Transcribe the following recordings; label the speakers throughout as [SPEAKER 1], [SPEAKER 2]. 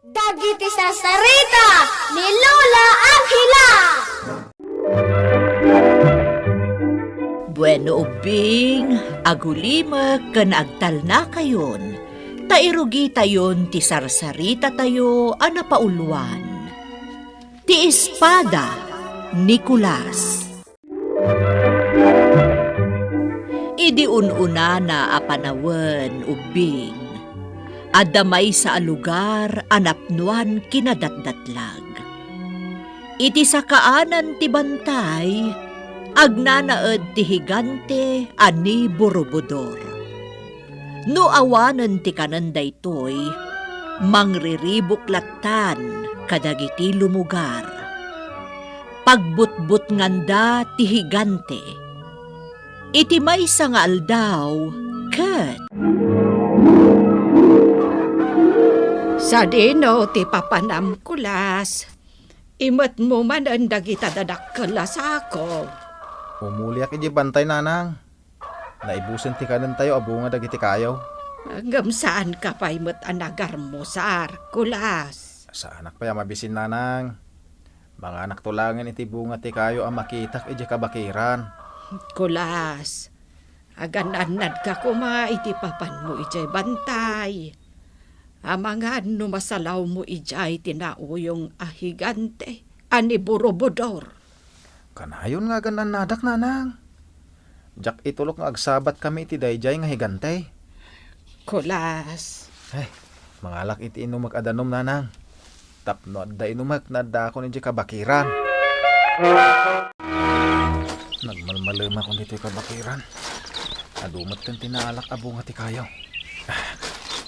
[SPEAKER 1] Dagiti sasarita ni Lola Angela.
[SPEAKER 2] Bueno ubing, agulima ken agtal na kayon. Tairugi tayon ti sarsarita tayo anapauluan. Ti Espada, Nicolas. Idi ununa na apanawen ubing. Adamay sa alugar anapnuan kinadatdatlag. Iti sakaanan ti bantay, agnanaed ti higante ani Borobodor. No awanen ti kanan daytoy, mangriribok latan kadagiti lumugar. Pagbutbut nganda ti higante, iti maysa nga aldaw ket
[SPEAKER 3] Sa dino ti papanam kulas, imet mo man ang dagita dadakkelas ako.
[SPEAKER 4] Umuliak iji bantay nanang. Naibusen ti kanan tayo abunga dagiti kayaw.
[SPEAKER 3] Gamsaan ka pa imet anagar mo sar, kulas.
[SPEAKER 4] Sa anak pa mabisin nanang. Mga anak tulangan iti bunga ti kayo ang makitak iji kabakiran.
[SPEAKER 3] Kulas, agananad ka kuma iti papan mo ijay bantay. Amangan no masalaw mo ijay tinauyong ahigante, ani Borobodor.
[SPEAKER 4] Kanayon nga ganan nadak nanang. Jak itulok nga agsabat kami iti dayjay nga higante.
[SPEAKER 3] Kulas,
[SPEAKER 4] Ay, mangalak iti inumag adanom nanang. Tapno da inumag na da ako iji kabakiran. Nagmalmalema kung dito kabakiran. Adumat kang tinaalak abunga ti kayaw.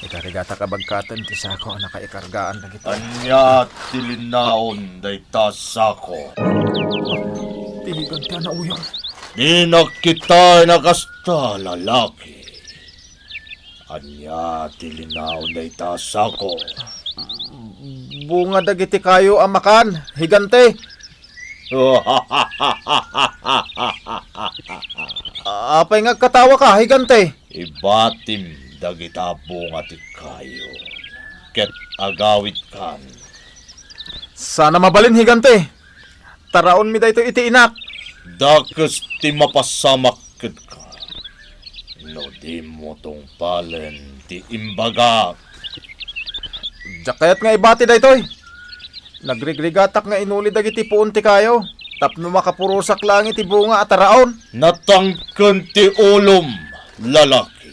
[SPEAKER 4] Ikarigata kabagkatan ti sako na kaikargaan na kita.
[SPEAKER 5] Anya tilinaon dayta sako.
[SPEAKER 4] Tihigan ti na uyong.
[SPEAKER 5] Di na kita nakasta lalaki. Anya tilinaon dayta sako.
[SPEAKER 4] Bunga dagiti kayo amakan, higante. Apay nga katawa ka, higante.
[SPEAKER 5] Ibatim dagita bunga ti kayo. Ket agawit kan.
[SPEAKER 4] Sana mabalin, higante. Taraon mi dayto iti inak.
[SPEAKER 5] Dakes ti mapasamak ket ka. No di mo tong palen ti imbaga.
[SPEAKER 4] Jakayat nga ibati daytoy. Nagrigrigatak nga inuli dagiti puon ti kayo. Tapno makapurusak lang iti bunga at taraon.
[SPEAKER 5] Natangken ti ulom lalaki.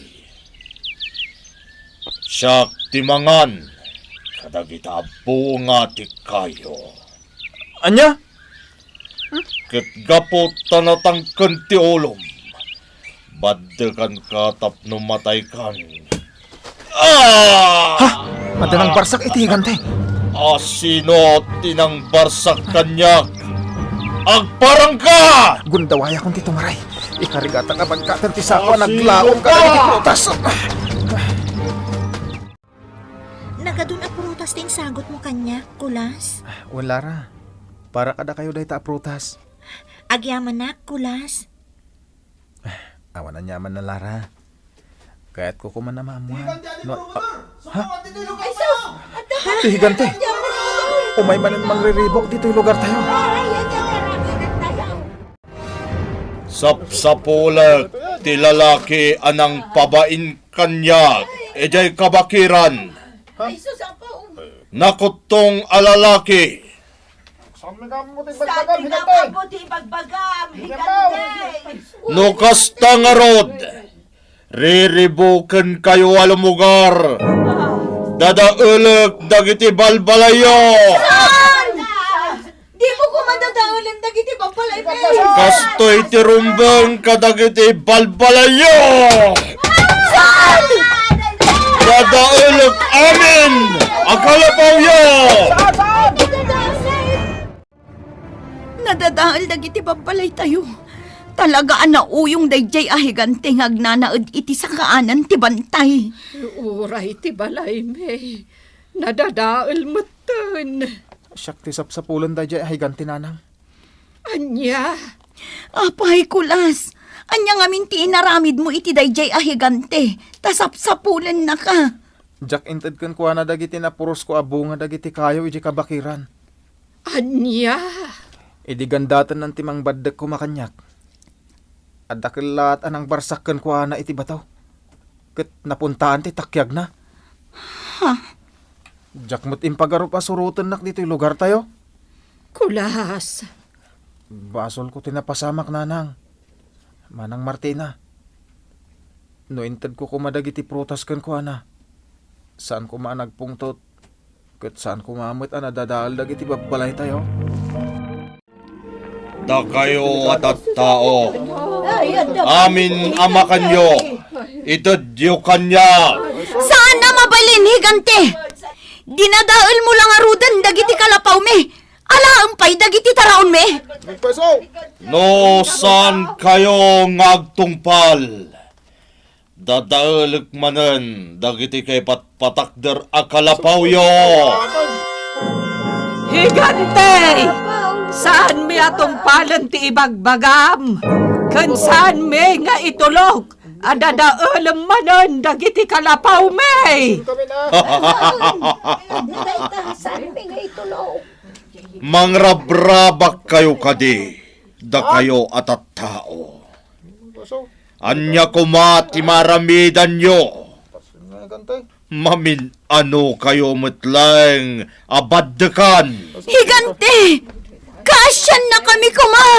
[SPEAKER 5] Siyak ti mangan kadagita bunga ti kayo.
[SPEAKER 4] Anya?
[SPEAKER 5] Ket gapo tanatangken ti ulom. Baddekan ka tapno matay kan.
[SPEAKER 4] Madanang barsak iti higante.
[SPEAKER 5] Asino tinang barsak kanyak? Agparang ka!
[SPEAKER 4] Gundawaya kong titumaray. Ikarigata ka bagkatan ti sako naglaom ka dagiti prutas.
[SPEAKER 2] nagadun a prutas ting sagot mo kanya, kulas.
[SPEAKER 4] Wala ra. Para kada kayo dahita prutas.
[SPEAKER 2] Agyaman na, kulas.
[SPEAKER 4] Awan na nyaman na Lara. Kaya't ko kuman na maamuhan. No, ha? Higante. Umay manin mangriribok dito yung lugar tayo.
[SPEAKER 5] Sapsapulat ti lalaki anang pabain kanya. Ejay kabakiran. Nakutong alalaki. No kasta nga rod. Riribuken kayo alumugar. Dadaulag dagiti balbalayo.
[SPEAKER 1] Di mo ko madadaulan dagiti papalay.
[SPEAKER 5] Kastoy ti rumbeng kadagiti balbalayo. Dadaulag amin. Agalapaw yo.
[SPEAKER 3] Nadadaal dagiti babbalay tayo. Talagaan na uyong dayjay ahigante ngagnanaed iti sakaanan ti bantay. Uray ti balay me. Nadadaal matan.
[SPEAKER 4] Siyak ti sapsapulan da jay higante nanang.
[SPEAKER 3] Anya? Apay kulas. Anya ngamin ti inaramid mo iti dayjay ahigante. Tasapsapulan na ka.
[SPEAKER 4] Jak inted kan kuha na dagiti na puros ko abo nga dagiti kayo iji kabakiran.
[SPEAKER 3] Anya?
[SPEAKER 4] Idi gandatan ng timang baddek ko makanyak. Adakilat anang barsak kan kuha na iti bataw. Ket napuntaan ti takyag na. Jak mo't impagarup asurutan nak dito yung lugar tayo.
[SPEAKER 3] Kulas.
[SPEAKER 4] Basol ko tinapasamak nanang. Manang Martina. No inted ko kumadagiti prutas kan kuha na. Saan ko nagpungtot? Ket saan ko mamit dadal dagiti babbalay tayo?
[SPEAKER 5] Da kayo at tao. Amin ama kanyo. Itadyo kanya.
[SPEAKER 3] Saan na mabalin, higante? Dinadaal mo lang arudan dagiti kalapaw me. Alaampay dagiti taraon me.
[SPEAKER 5] No saan kayo ngagtungpal. Dadaalag manen dagiti kay patpatakder akalapawyo.
[SPEAKER 3] Higante! Saan mi atong palan ti ibagbagam? Kan saan mi nga itulog? Adadaalam manan dagiti kalapaw me.
[SPEAKER 5] Mangrabrabak kayo kadi. Da kayo atat tao. Anya kumati maramidan nyo. Mamin ano kayo metlang abaddekan.
[SPEAKER 3] Higante! Kasyan na kami kuma!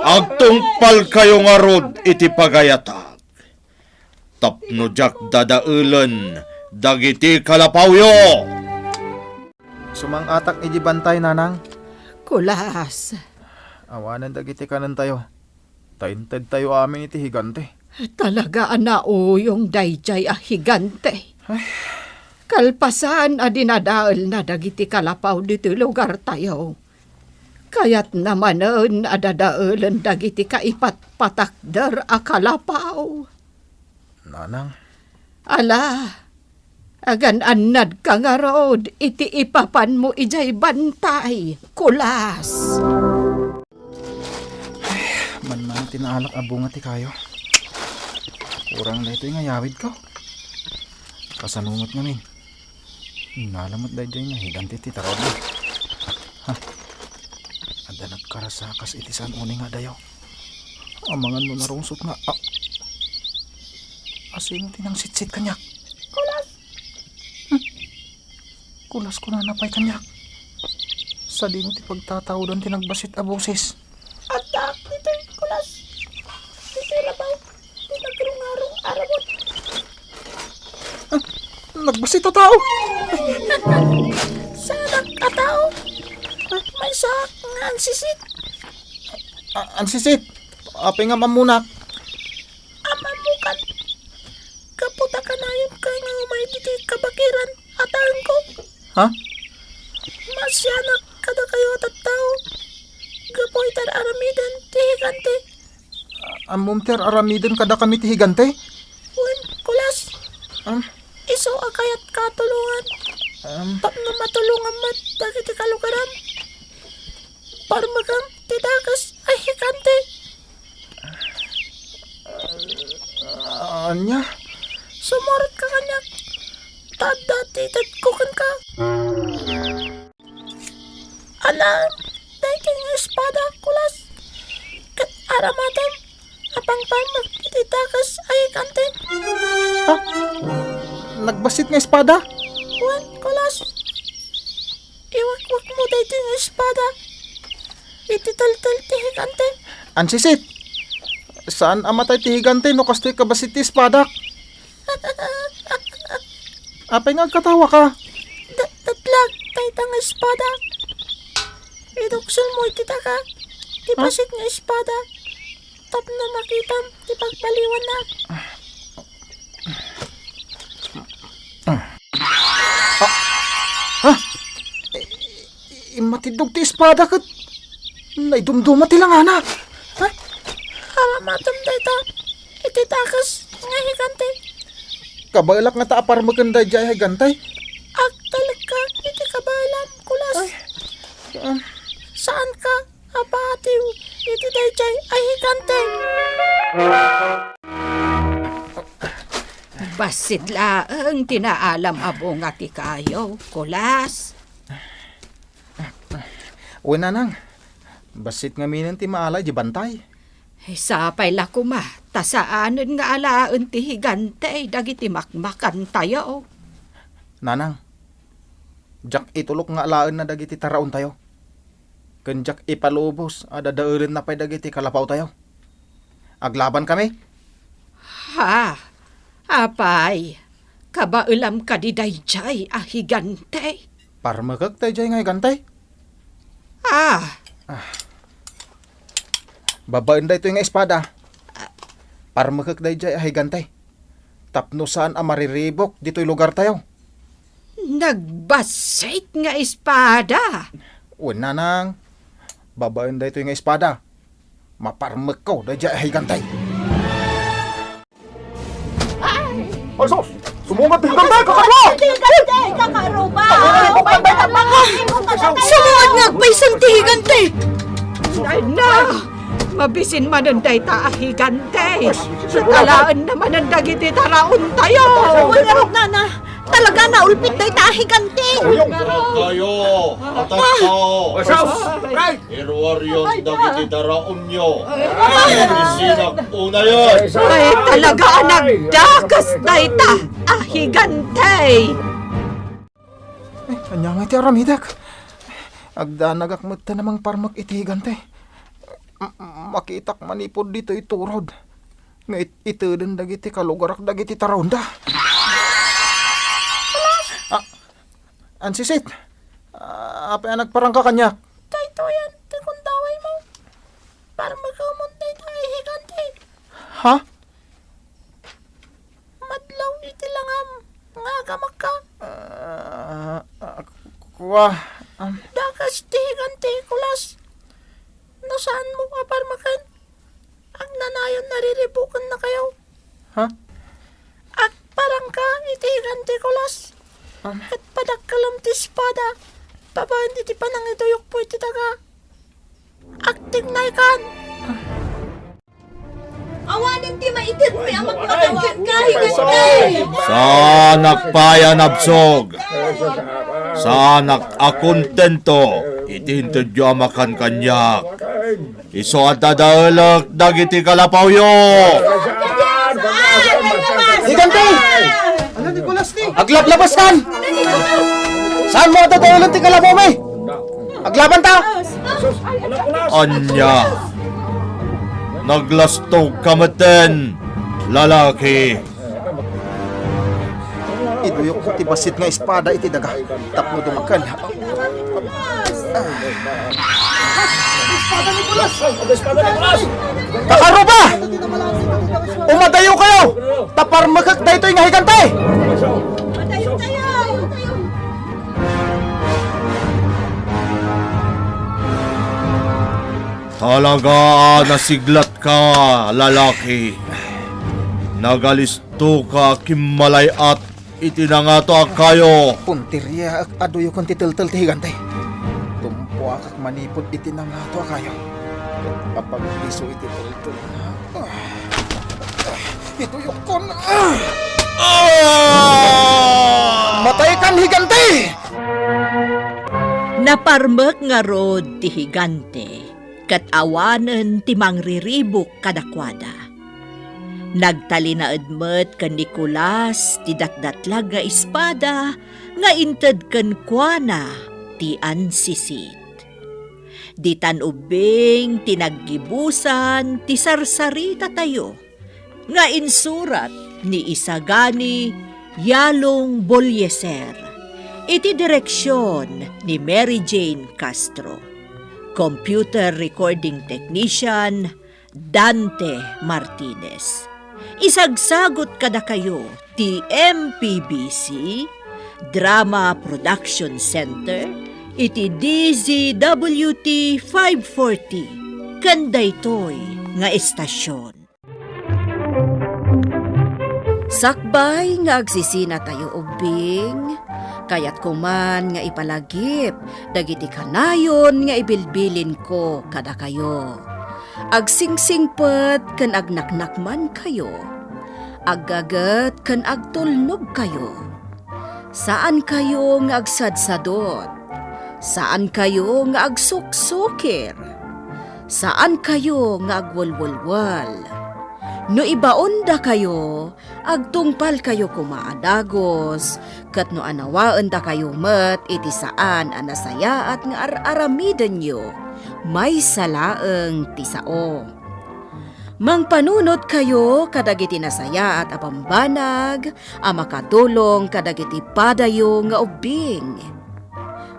[SPEAKER 5] Agtungpal kayo nga rod iti pagayatag. Tapno jak dadaulen dagiti kalapawyo.
[SPEAKER 4] Sumang atak iji bantay nanang.
[SPEAKER 3] Kulas.
[SPEAKER 4] Awanan dagiti kanan tayo. Tainted tayo amin iti higante.
[SPEAKER 3] Talaga anao yung dayjay higante. Kalpasan dinadaal na dagiti kalapaw dito lugar tayo. Kaya't namanen adadaalan dagiti kaipat patakder kalapaw.
[SPEAKER 4] Nanang.
[SPEAKER 3] Ala, agan anad ka nga rod, iti ipapan mo ijay bantay, kulas.
[SPEAKER 4] Man tinaalak abunga ti kayo. Kurang na ito yung ngayawid ko. Kasanungot namin. Nalamot dahil nga higanti ti tarod na. Ha? Ada nagkarasakas iti saan uning nga dayaw. Amangan mo narungsot nga. Asino tinang sitsit kanyak? Kulas! Kulas ko na napay kanyak. Sa di mo ti pagtataw doon tinagbasit aboses.
[SPEAKER 1] Atak, dito kulas. Dito labaw. Dito karungarong arabot.
[SPEAKER 4] Nagbasit na tao!
[SPEAKER 1] Sanak ka tao. May sak nga ansisit.
[SPEAKER 4] Ansisit! Apay nga mamunak.
[SPEAKER 1] Amamukan. Kaputa ka na yun kay nga umay dito kabakiran. Atahan ko.
[SPEAKER 4] Ha?
[SPEAKER 1] Masyanak kada kayo at tao. Gapoy tar aramidan tihigante.
[SPEAKER 4] Amumter aramiden kada kami ti higante?
[SPEAKER 1] Uwan, kulas. Iso akayat katulungan. Tap na matulungan mat dagiti kalugaram. Parmagang tidakas ay higante.
[SPEAKER 4] Anya?
[SPEAKER 1] Sumurot ka kanyak. Tada titad kukan ka. Alam, dahil kang espada, kulas. Kat aramatan, apang parmak titidakas ay higante.
[SPEAKER 4] Ha? Nagbasit nga espada?
[SPEAKER 1] Uwan, kulas. Iwakwak mo dahil yung espada. Itital-tal ti higante.
[SPEAKER 4] Ansisit! Saan amatay ti higante no kastoy kabasit ti espada? Apay nga katawa ka?
[SPEAKER 1] Tatlag, taitang espada. Iduksol mo itita ka. Tipasit nga espada. Tap na makitam, tipagpaliwan na.
[SPEAKER 4] Matidog ti espada kat naidumduma ti langana. Ha?
[SPEAKER 1] Aramatam dayta. Ititakas nga higante.
[SPEAKER 4] Kabailak nga taapar maganda jay higantay.
[SPEAKER 1] Agtalag ka, iti kabalan, kulas. Saan ka? Abatiw, iti dayjay ay higante.
[SPEAKER 3] Basit laang tinaalam abo nga ti kayo, kulas.
[SPEAKER 4] Uy, nanang. Basit nga minan ti maalay di bantay.
[SPEAKER 3] Sapay la kuma, tasaanan nga alaan ti higante, dagiti makmakan tayo.
[SPEAKER 4] Nanang. Jak itulok nga alaan na dagiti taraon tayo. Ken jak ipalubos, adadaulen na pa'y dagiti kalapaw tayo. Aglaban kami.
[SPEAKER 3] Ha, apay, kabaulam ka di dayjay a higante.
[SPEAKER 4] Parmakag tayo dyan nga gantay. Babaan da ito yung espada. Parmakag tayo dyan ay gantay. Tapno saan ang mariribok dito'y lugar tayo.
[SPEAKER 3] Nagbasit nga espada.
[SPEAKER 4] Uy, nanang. Babaan da ito yung espada. Maparmak ko da dyan ay gantay. Ay, sos! Sumungat din gantay! Kakaro!
[SPEAKER 1] Kakaruba!
[SPEAKER 3] Sumuot nga paisan ti higante. Ay na, mabisin mananday ta a higante. Sa talaan naman ang dagiti taraon tayo.
[SPEAKER 1] Ularog na. Talaga na ulpit na itahiganti.
[SPEAKER 5] Kayo! Atak ko! Irwaryon dagiti daraon nyo. Isinak una yun!
[SPEAKER 3] Ay talaga nagdakas na ita a higante.
[SPEAKER 4] Anya nga ti aramidak. Agdanagak mo ta namang parmak iti higante. Makitak manipod dito iturod. Nga ito din dagiti kalugarak dagiti taronda. Ansisit. Apa yang nagparang ka kanya?
[SPEAKER 1] Ito yan, tikundaway mo. Para magkamuntay tayo higanti.
[SPEAKER 4] Ha?
[SPEAKER 1] Madlaw iti langam. Nga gamak ka.
[SPEAKER 4] Kuha.
[SPEAKER 1] Dakas ti higanti, kulas. No saan mo kaparmakan? Ang nanayon nariribukan na kayo.
[SPEAKER 4] Ha?
[SPEAKER 1] Ak parang ka iti higanti, kulas. At padagkalam ti espada. Babaan iti panang ituyok po iti taga. Akting na ikan. Awanin ti maitit mi amak matawag ka higanti.
[SPEAKER 5] Sanak paya nabsog! Sanak akontento! Itintudyo amakan kanyak! Iso at dadalak dagiti kalapaw yo!
[SPEAKER 4] Higante! Ano di kulas ni? Aglablabasan! Saan mo dadaulan ti kalapaw may? Aglaban ta!
[SPEAKER 5] Anya! Naglastog kamaten! Lalaki!
[SPEAKER 4] Iduyok ko ti basit nga espada iti daga. Tapno dumakan. Kakaruba! Umadayo kayo! Tapar magkak na ito yung higante!
[SPEAKER 5] Talaga nasiglat ka, lalaki. Nagalisto ka kimalay at itinangato kayo.
[SPEAKER 4] Puntirya aduyo kong titiltil ti higante. Tumpo akak manipod itinangato kayo. Kapagpiso ititiltil na. Iduyok ko na. Matay kan higante!
[SPEAKER 2] Naparmek nga rod ti higante, kat awanen ti mangriribok kadakwada. Nagtalinaed met kan Nicolas ti datdatlag nga espada nga inted ken kuana ti ansisit. Di tan ubing tinaggibusan ti sarsarita tayo nga insurat ni Isagani Yalong Bolyeser, iti direksyon ni Mary Jane Castro. Computer recording technician Dante Martinez. Isagsagot kada kayo ti MPBC Drama Production Center iti DZWT 540 Kandaytoy nga estasyon. Sakbay nga agsisina tayo ubing, kayat kuman nga ipalagip, dagiti kanayon nga ibilbilin ko kada kayo. Agsingsingpet kan agnaknakman kayo, Aggagat kan agtulnog kayo. Saan kayo nga agsadsadot? Saan kayo nga agsuksukir? Saan kayo nga agwalwalwal? No ibaon da kayo, agtungpal kayo kumaadagos, kat no anawaan da kayo met iti saan anasaya at nga aramiden nyo, may salaeng tisao. Mangpanunot kayo kadagiti nasaya at apambanag, makatulong kadagiti padayo nga ubing.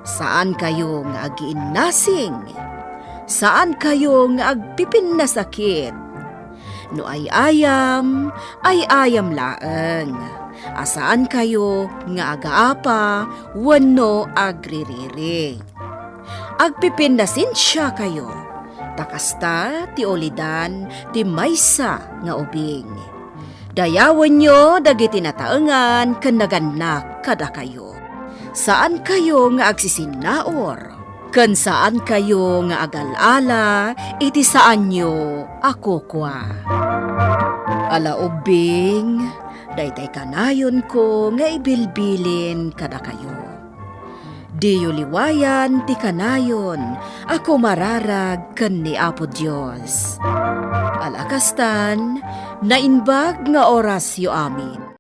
[SPEAKER 2] Saan kayo nga agiinnasing? Saan kayo nga agpipin na sakit? No ay ayam laeng. Asaan kayo nga agaapa, wano agririri. Agpipin na sinsya kayo. Takasta ti olidan ti maysa nga ubing. Dayawan nyo dagiti nataengan ken naganak kada kayo. Saan kayo nga agsisinaor? Ken saan kayo nga agalala, iti saan nyo ako kwa. Ala ubing, daytay kanayon ko nga ibilbilin kada kayo. Diyo liwayan ti kanayon, ako mararag ken ni Apo Dios. Alakastan, nainbag nga oras yo amin.